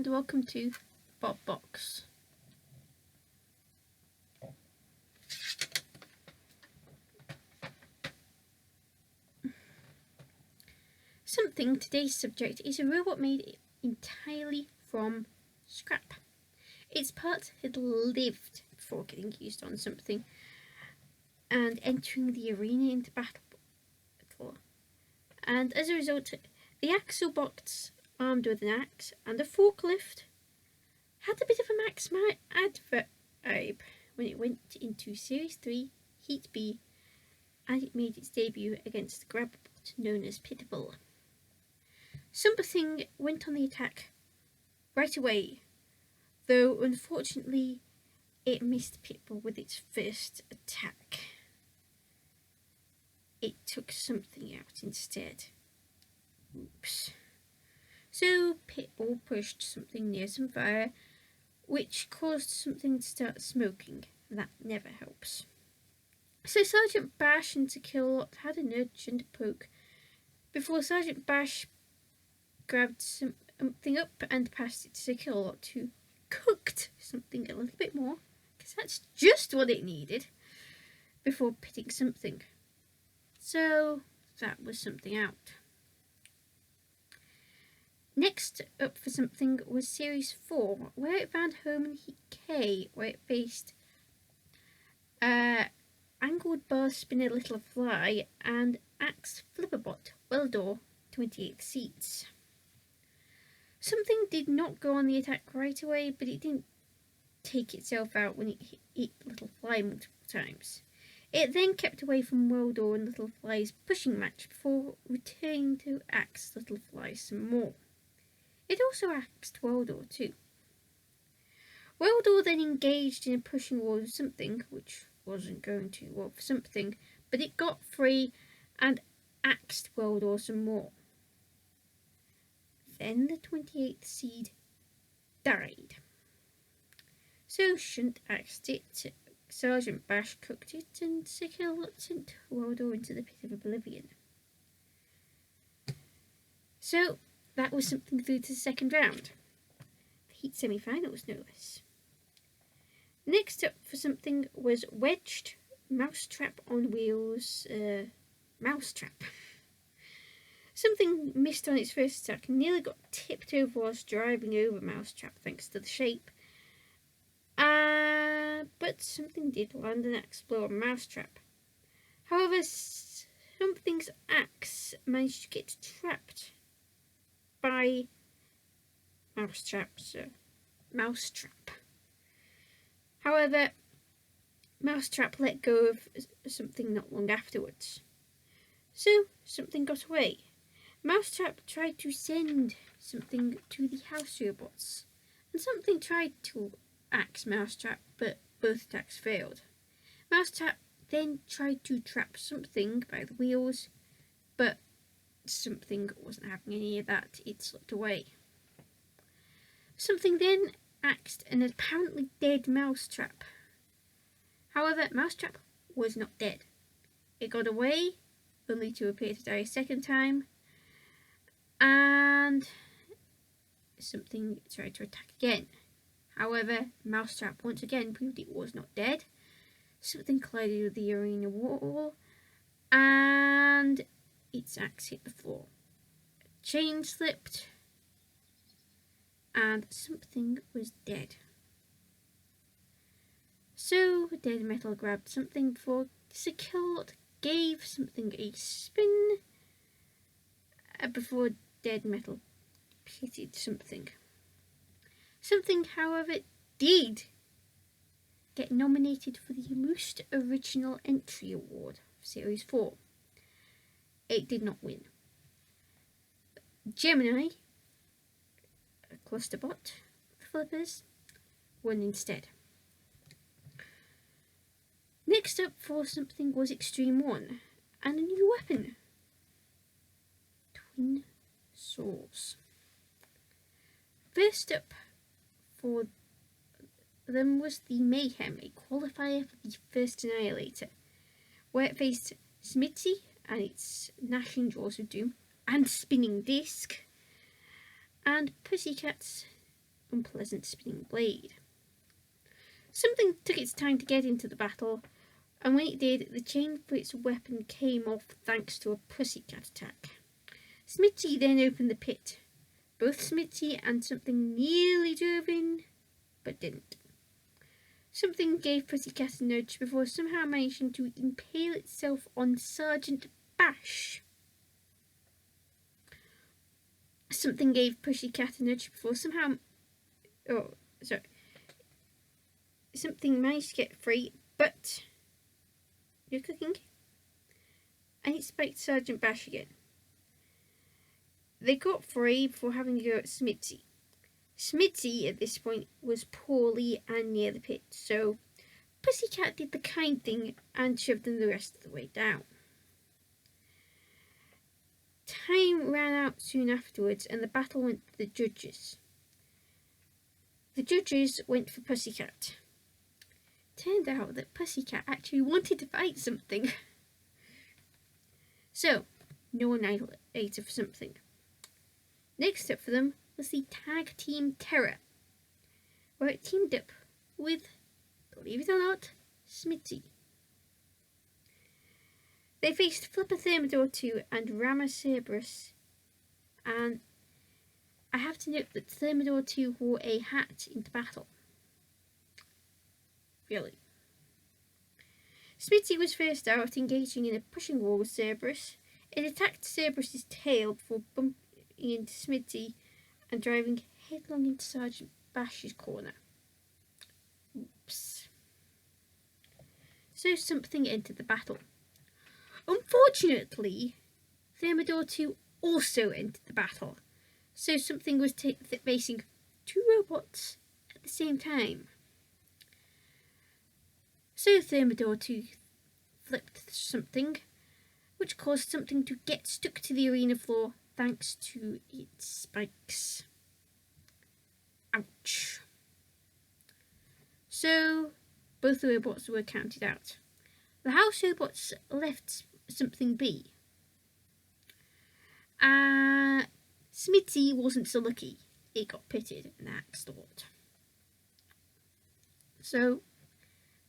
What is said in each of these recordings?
and welcome to Bob Box. Sumpthing, today's subject, is a robot made entirely from scrap. Its parts had lived before getting used on Sumpthing and entering the arena into battle. And as a result, the Axelbots, armed with an axe and a forklift, had a bit of a Max adverb when it went into Series 3 Heat B and it made its debut against the Grabbot known as Pitbull. Sumpthing went on the attack right away, though unfortunately it missed Pitbull with its first attack. It took Sumpthing out instead. Oops. So Pitbull pushed Sumpthing near some fire, which caused Sumpthing to start smoking. That never helps. So Sergeant Bash and Tequila had a nudge and a poke before Sergeant Bash grabbed something up and passed it to Tequila, who cooked Sumpthing a little bit more, because that's just what it needed, before pitting Sumpthing. So that was Sumpthing out. Next up for Sumpthing was Series 4, where it found home in Heat K, where it faced Angled Bar Spinner Little Fly and Axe Flipperbot Weldor 28th Seeds. Sumpthing did not go on the attack right away, but it didn't take itself out when it hit Little Fly multiple times. It then kept away from Weldor and Little Fly's pushing match before returning to axe Little Fly some more. It also axed Weldor too. Weldor then engaged in a pushing war with Sumpthing, which wasn't going too well for Sumpthing, but it got free and axed Weldor some more. Then the 28th seed died. So Shunt axed it, Sergeant Bash cooked it, and Sickle sent Weldor into the pit of oblivion. So that was Sumpthing through to the second round. The Heat semi-finals, no less. Next up for Sumpthing was Wedged Mousetrap on Wheels Mousetrap. Sumpthing missed on its first attack and nearly got tipped over whilst driving over Mousetrap thanks to the shape. But Sumpthing did land an axe blow on Mousetrap. However, Sumpthing's axe managed to get trapped by Mousetrap. However, Mousetrap let go of Sumpthing not long afterwards. So Sumpthing got away. Mousetrap tried to send Sumpthing to the house robots, and Sumpthing tried to axe Mousetrap, but both attacks failed. Mousetrap then tried to trap Sumpthing by the wheels, but Sumpthing wasn't having any of that. It slipped away. Sumpthing then axed an apparently dead Mousetrap. However, Mousetrap was not dead. It got away, only to appear to die a second time, and Sumpthing tried to attack again. However, Mousetrap once again proved it was not dead. Sumpthing collided with the arena wall, and its axe hit the floor. A chain slipped, and Sumpthing was dead. So Dead Metal grabbed Sumpthing before Sekilot gave Sumpthing a spin before Dead Metal pitted Sumpthing. Sumpthing, however, did get nominated for the Most Original Entry Award for Series 4. It did not win. Gemini, a Clusterbot, the Flippers, won instead. Next up for Sumpthing was Extreme 1 and a new weapon, Twin Saws. First up for them was the Mayhem, a qualifier for the first Annihilator, where it faced Smithy and its Gnashing Jaws of Doom and Spinning Disc, and Pussycats unpleasant spinning blade. Something took its time to get into the battle, and when it did, the chain for its weapon came off thanks to a pussycat attack. Smithy then opened the pit. Both Smithy and Something nearly drove in, but didn't. Something gave Pussycat a nudge before somehow managing to impale itself on Sergeant Bash. Something gave Pussycat a nudge before somehow... Something managed to get free, but... You're cooking? And it spiked Sergeant Bash again. They got free before having to go at Smithy. Smithy, at this point, was poorly and near the pit, so Pussycat did the kind thing and shoved them the rest of the way down. Time ran out soon afterwards, and the battle went to the judges. The judges went for Pussycat. Turned out that Pussycat actually wanted to fight Something. So, no annihilator for Something. Next up for them was the Tag Team Terror, where it teamed up with, believe it or not, Smithy. They faced Flipper Thermidor 2 and Rammer Cerberus, and I have to note that Thermidor 2 wore a hat into battle. Really. Smithy was first out, engaging in a pushing war with Cerberus. It attacked Cerberus's tail before bumping into Smithy and driving headlong into Sergeant Bash's corner. Oops. So Something entered the battle. Unfortunately, Thermidor 2 also entered the battle, so Something was facing two robots at the same time. So Thermidor 2 flipped Something, which caused Something to get stuck to the arena floor thanks to its spikes. Ouch. So, both the robots were counted out. The house robots left Something be. Smithy wasn't so lucky. It got pitted and axed a lot. So,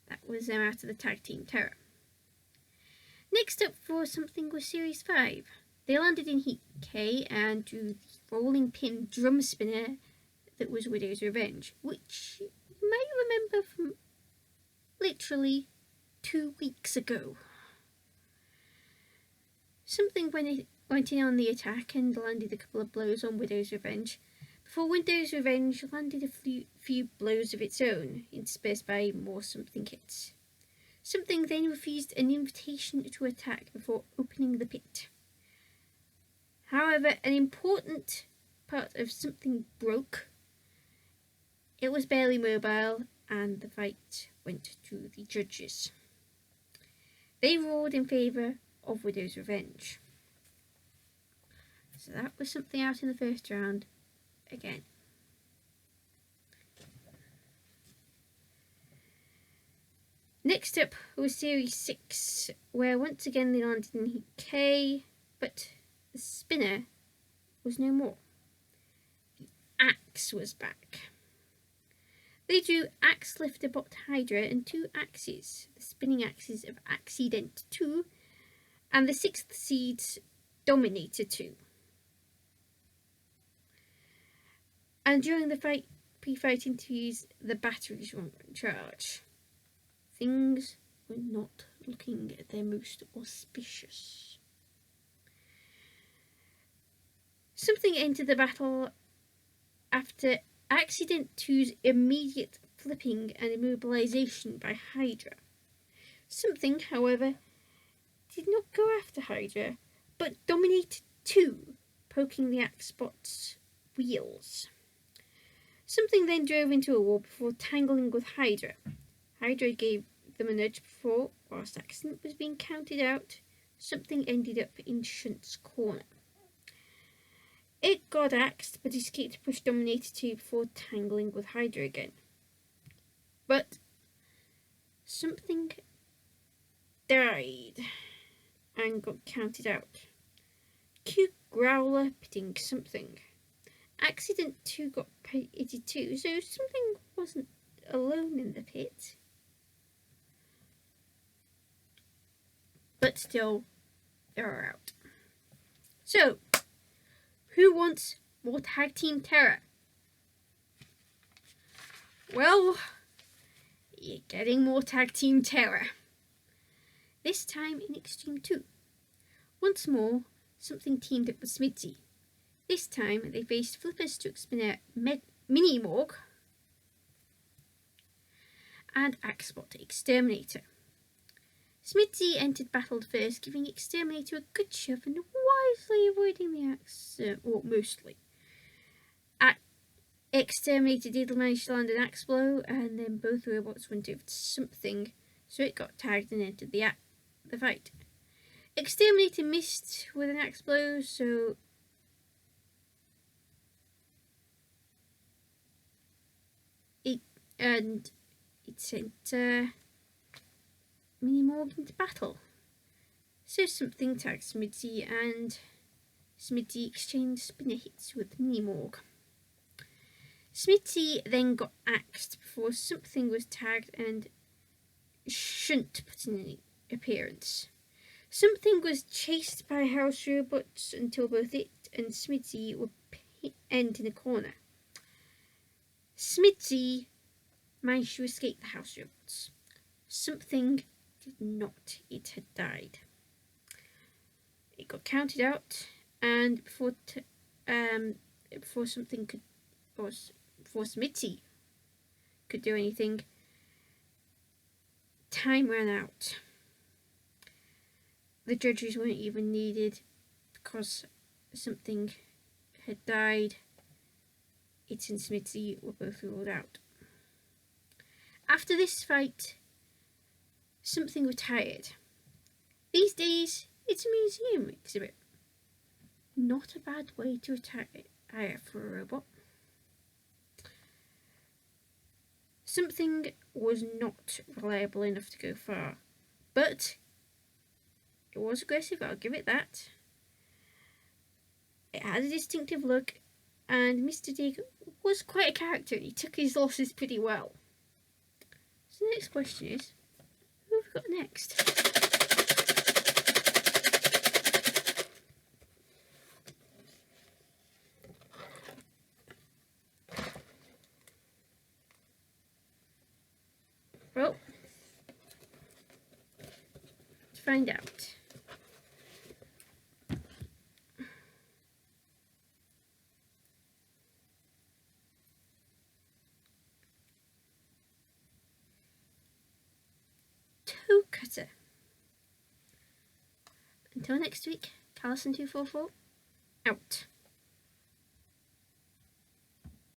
that was them out of the Tag Team Terror. Next up for Something was Series 5. They landed in Heat K and drew the rolling pin drum spinner that was Widow's Revenge, which you might remember from literally 2 weeks ago. Something went in on the attack and landed a couple of blows on Widow's Revenge, before Widow's Revenge landed a few blows of its own, interspersed by more Something hits. Something then refused an invitation to attack before opening the pit. However, an important part of Something broke. It was barely mobile, and the fight went to the judges. They ruled in favour of Widow's Revenge. So that was Something out in the first round again. Next up was Series 6, where once again they landed in Heat K, but the spinner was no more. The axe was back. They drew Axe Lifter Bot Hydra and 2 axes, the spinning axes of Accident 2 and the 6th Seed's Dominator 2. And during the pre-fight interviews, the batteries were on charge. Things were not looking at their most auspicious. Something entered the battle after Accident 2's immediate flipping and immobilization by Hydra. Something, however, did not go after Hydra, but Dominator 2, poking the axe bot's wheels. Something then drove into a wall before tangling with Hydra. Hydra gave them a nudge before, whilst Accident was being counted out, Something ended up in Shunt's corner. It got axed, but escaped to push Dominator 2 before tangling with Hydra again. But Something died and got counted out. Cute Growler pitting Something. Accident 2 got pitted too, so something wasn't alone in the pit. But still, they're out. So, who wants more Tag Team Terror? Well, you're getting more Tag Team Terror. This time in Extreme 2. Once more, Sumpthing teamed up with Smithy. This time they faced Flippers to Spinner Mini-Morg and Axebot Exterminator. Smithy entered battle first, giving Exterminator a good shove and wisely avoiding the axe, or mostly. Exterminator did manage to land an axe blow, and then both robots went over to Sumpthing, so it got tagged and entered the fight. Exterminator missed with an axe blow, so it sent Mini-Morg into battle. So Sumpthing tagged Smithy, and Smithy exchanged spinner hits with Mini-Morg. Smithy then got axed before Sumpthing was tagged and Shunt put in an appearance. Sumpthing was chased by house robots until both it and Smithy were pinned in a corner. Smithy managed to escape the house robots. Sumpthing did not. It had died. It got counted out, and before Smithy could do anything, time ran out. The judges weren't even needed because Sumpthing had died. It and Smithy were both ruled out. After this fight, Sumpthing retired. These days, it's a museum exhibit. Not a bad way to retire for a robot. Sumpthing was not reliable enough to go far, but it was aggressive, I'll give it that. It had a distinctive look, and Mr. Dig was quite a character. He took his losses pretty well. So the next question is, who have we got next? Well, to find out. Toe Cutter. Until next week, Callison244 out.